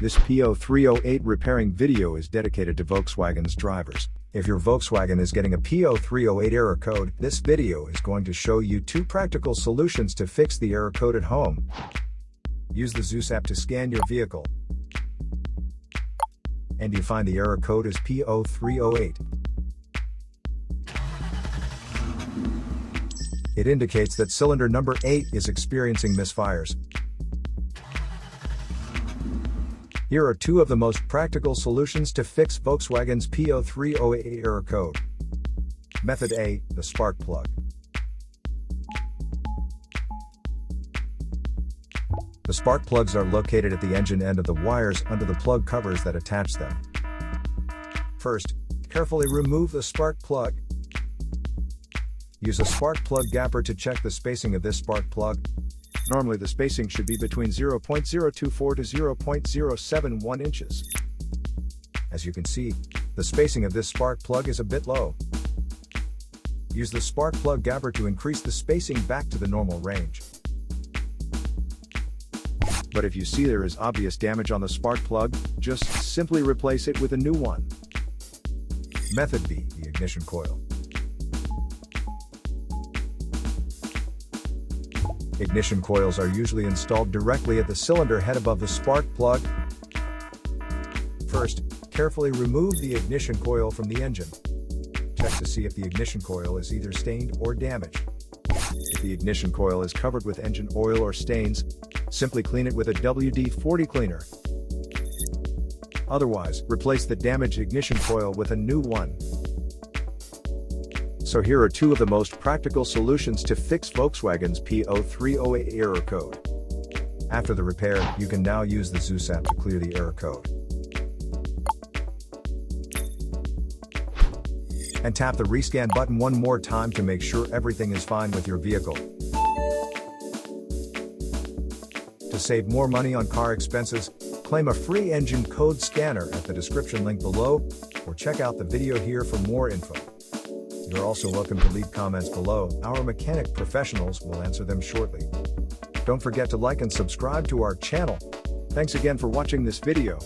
This P0308 repairing video is dedicated to Volkswagen's drivers. If your Volkswagen is getting a P0308 error code, this video is going to show you 2 practical solutions to fix the error code at home. Use the Zeus app to scan your vehicle, and you find the error code is P0308. It indicates that cylinder number 8 is experiencing misfires. Here are 2 of the most practical solutions to fix Volkswagen's P0308 error code. Method A, the spark plug. The spark plugs are located at the engine end of the wires under the plug covers that attach them. First, carefully remove the spark plug. Use a spark plug gapper to check the spacing of this spark plug. Normally the spacing should be between 0.024 to 0.071 inches. As you can see, the spacing of this spark plug is a bit low. Use the spark plug gapper to increase the spacing back to the normal range. But if you see there is obvious damage on the spark plug, just simply replace it with a new one. Method B, the ignition coil. Ignition coils are usually installed directly at the cylinder head above the spark plug. First, carefully remove the ignition coil from the engine. Check to see if the ignition coil is either stained or damaged. If the ignition coil is covered with engine oil or stains, simply clean it with a WD-40 cleaner. Otherwise, replace the damaged ignition coil with a new one. So here are 2 of the most practical solutions to fix Volkswagen's P0308 error code. After the repair, you can now use the Zeus app to clear the error code. And tap the rescan button one more time to make sure everything is fine with your vehicle. To save more money on car expenses, claim a free engine code scanner at the description link below, or check out the video here for more info. You're also welcome to leave comments below. Our mechanic professionals will answer them shortly. Don't forget to like and subscribe to our channel. Thanks again for watching this video.